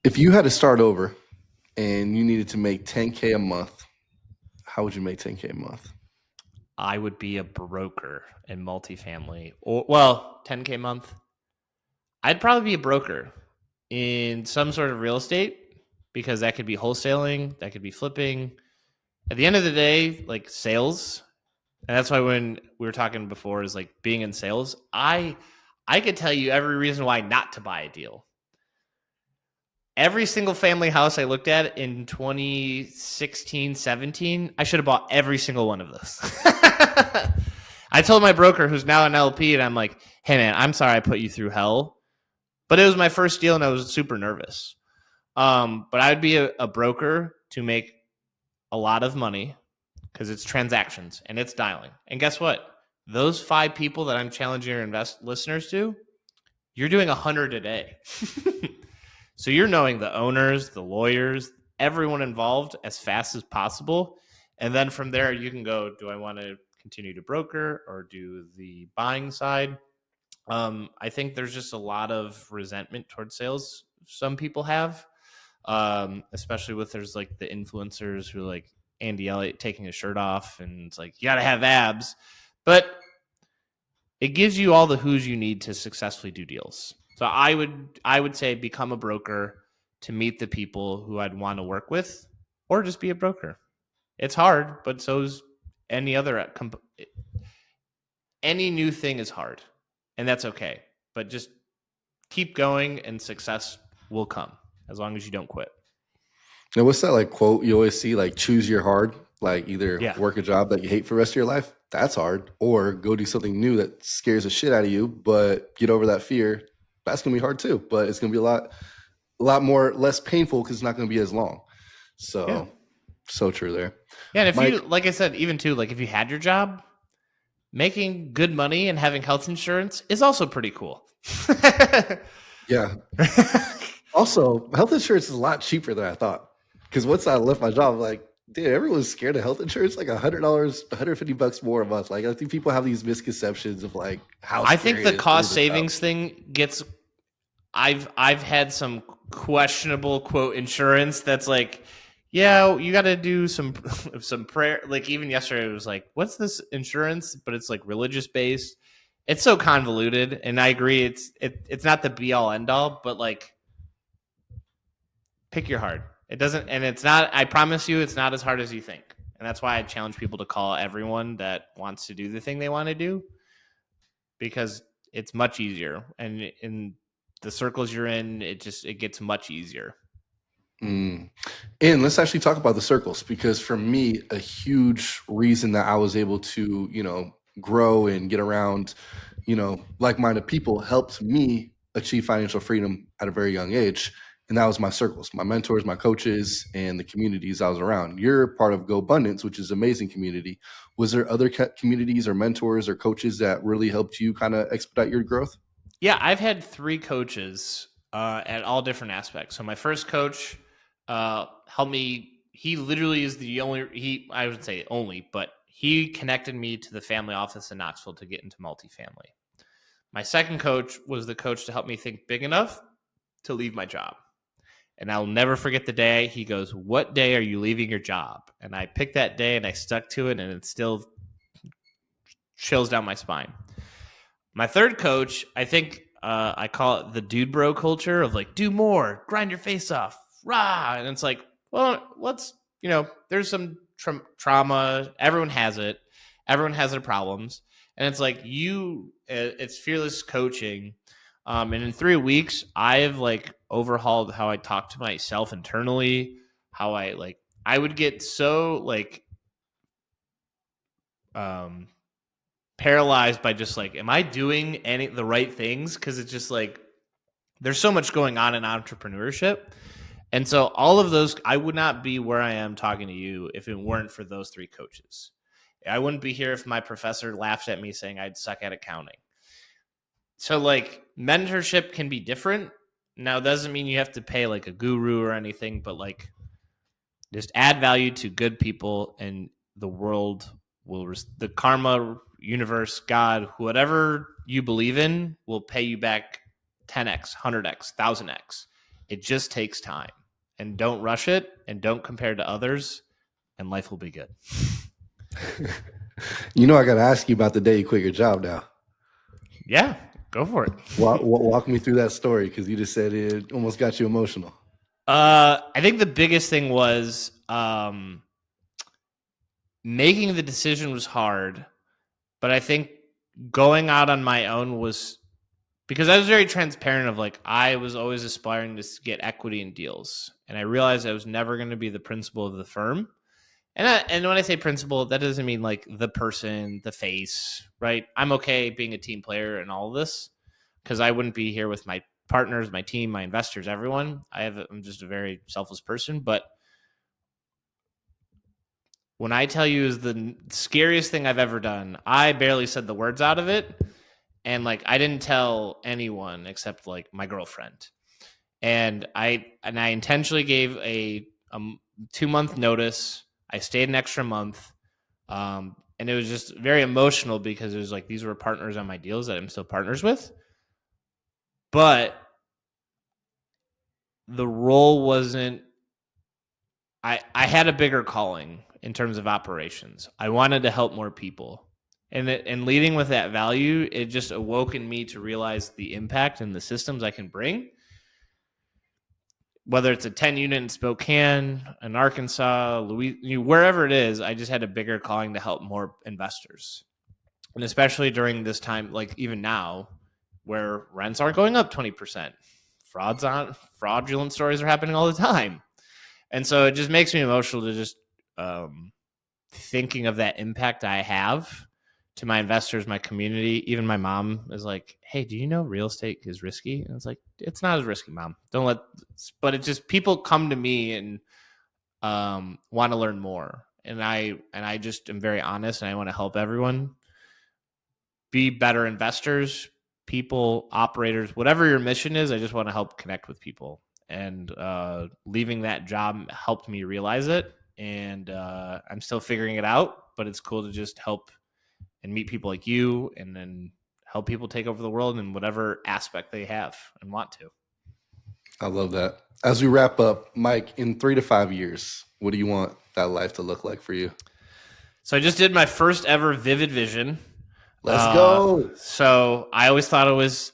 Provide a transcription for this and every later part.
If you had to start over and you needed to make 10K a month, how would you make 10K a month? I would be a broker in multifamily, or well, 10K a month. I'd probably be a broker in some sort of real estate because that could be wholesaling, that could be flipping. At the end of the day, like sales, and that's why when we were talking before is like being in sales, I could tell you every reason why not to buy a deal. Every single family house I looked at in 2016, 17, I should have bought every single one of those. I told my broker, who's now an LP, and I'm like, hey, man, I'm sorry I put you through hell, but it was my first deal and I was super nervous. But I would be a broker to make a lot of money because it's transactions and it's dialing. And guess what? Those 5 people that I'm challenging your listeners to, you're doing 100 a day. So you're knowing the owners, the lawyers, everyone involved as fast as possible. And then from there, you can go, do I want to continue to broker or do the buying side? I think there's just a lot of resentment towards sales some people have, especially with there's like the influencers who are like Andy Elliott taking his shirt off and it's like, you got to have abs. But it gives you all the who's you need to successfully do deals. So I would say become a broker to meet the people who I'd want to work with, or just be a broker. It's hard, but so's any other any new thing is hard, and that's okay. But just keep going, and success will come as long as you don't quit. Now, what's that like quote you always see? Like, choose your hard. Like, either Yeah. work a job that you hate for the rest of your life. That's hard. Or go do something new that scares the shit out of you, but get over that fear. That's gonna be hard too. But it's gonna be a lot more less painful because it's not gonna be as long. Yeah. So true there. Yeah. And if Mike, you, like I said, even too, like if you had your job, making good money and having health insurance is also pretty cool. yeah. Also, health insurance is a lot cheaper than I thought. Because once I left my job, I'm like, dude, everyone's scared of health insurance. Like $100, $150 more a month. Like, I think people have these misconceptions of like how I think scary the it is to cost leave a job. savings thing gets. I've had some questionable quote insurance that's like, yeah, you got to do some prayer. Like even yesterday, it was like, what's this insurance? But it's like religious based. It's so convoluted, and I agree. It's not the be all end all, but like, pick your heart. It doesn't, and it's not. I promise you, it's not as hard as you think. And that's why I challenge people to call everyone that wants to do the thing they want to do, because it's much easier. And in the circles you're in, it gets much easier. Mm. And let's actually talk about the circles, because for me, a huge reason that I was able to, grow and get around, like-minded people helped me achieve financial freedom at a very young age. And that was my circles, my mentors, my coaches, and the communities I was around. You're part of Go Abundance, which is an amazing community. Was there other communities or mentors or coaches that really helped you kind of expedite your growth? Yeah, I've had 3 coaches at all different aspects. So my first coach helped me. He literally is the only. I would say only, but he connected me to the family office in Knoxville to get into multifamily. My second coach was the coach to help me think big enough to leave my job. And I'll never forget the day. He goes, "What day are you leaving your job?" And I picked that day and I stuck to it, and it still chills down my spine. My third coach, I think I call it the dude bro culture of like, do more, grind your face off, rah. And it's like, well, there's some trauma. Everyone has it. Everyone has their problems. And it's like it's fearless coaching. And in 3 weeks, I've like overhauled how I talk to myself internally, how I would get so like, paralyzed by just like, am I doing the right things? Because it's just like there's so much going on in entrepreneurship. And so all of those, I would not be where I am talking to you if it weren't for those 3 coaches. I wouldn't be here if my professor laughed at me saying I'd suck at accounting. So like mentorship can be different. Now, it doesn't mean you have to pay like a guru or anything, but like just add value to good people, and the world will, the karma, universe, God, whatever you believe in, will pay you back 10x, 100x, 1000x. It just takes time. And don't rush it and don't compare to others, and life will be good. I got to ask you about the day you quit your job now. Yeah, go for it. Walk me through that story because you just said it almost got you emotional. I think the biggest thing was making the decision was hard, but I think going out on my own was because I was very transparent of like I was always aspiring to get equity in deals, and I realized I was never going to be the principal of the firm. And when I say principal, that doesn't mean like the person, the face, right? I'm okay being a team player and all of this because I wouldn't be here with my partners, my team, my investors, everyone. I'm just a very selfless person, but when I tell you is the scariest thing I've ever done, I barely said the words out of it. And like I didn't tell anyone except like my girlfriend. And I intentionally gave a 2-month notice. I stayed an extra month. And it was just very emotional because it was like these were partners on my deals that I'm still partners with. But the role wasn't I had a bigger calling in terms of operations. I wanted to help more people. And leading with that value, it just awoke in me to realize the impact and the systems I can bring. Whether it's a 10 unit in Spokane, in Arkansas, Louisiana, wherever it is, I just had a bigger calling to help more investors. And especially during this time, like even now, where rents aren't going up 20%, fraudulent stories are happening all the time. And so it just makes me emotional to just thinking of that impact I have to my investors, my community. Even my mom is like, "Hey, do you know real estate is risky?" And it's like, "It's not as risky, mom. Don't let." But it just people come to me and want to learn more, and I just am very honest, and I want to help everyone be better investors, people, operators, whatever your mission is. I just want to help connect with people, and leaving that job helped me realize it. And I'm still figuring it out, but it's cool to just help and meet people like you and then help people take over the world in whatever aspect they have and want to. I love that. As we wrap up, Mike, in 3 to 5 years, what do you want that life to look like for you? So I just did my first ever Vivid Vision. Let's go. So I always thought it was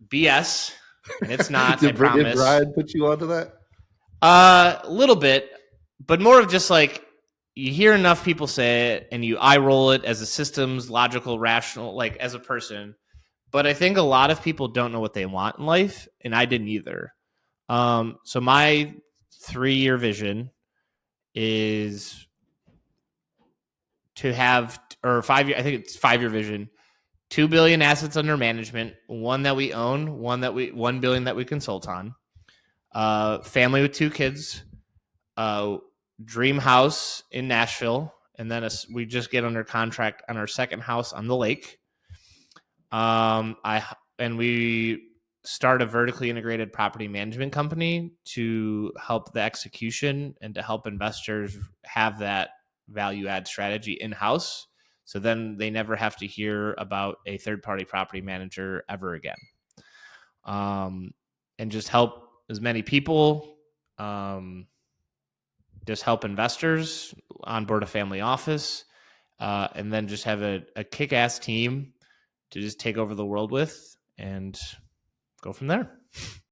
BS, and it's not. I Did promise. Brian put you onto that? A little bit, but more of just like you hear enough people say it, and you eye roll it as a systems, logical, rational, like as a person. But I think a lot of people don't know what they want in life, and I didn't either. So my 3-year vision is to have, or 5 year, I think it's 5-year vision, 2 billion assets under management, one that we own, 1 billion that we consult on, family with 2 kids, dream house in Nashville, and then we just get under contract on our second house on the lake. We start a vertically integrated property management company to help the execution and to help investors have that value add strategy in house. So then they never have to hear about a third party property manager ever again. And just help as many people, just help investors onboard a family office, and then just have a kick ass team to just take over the world with and go from there.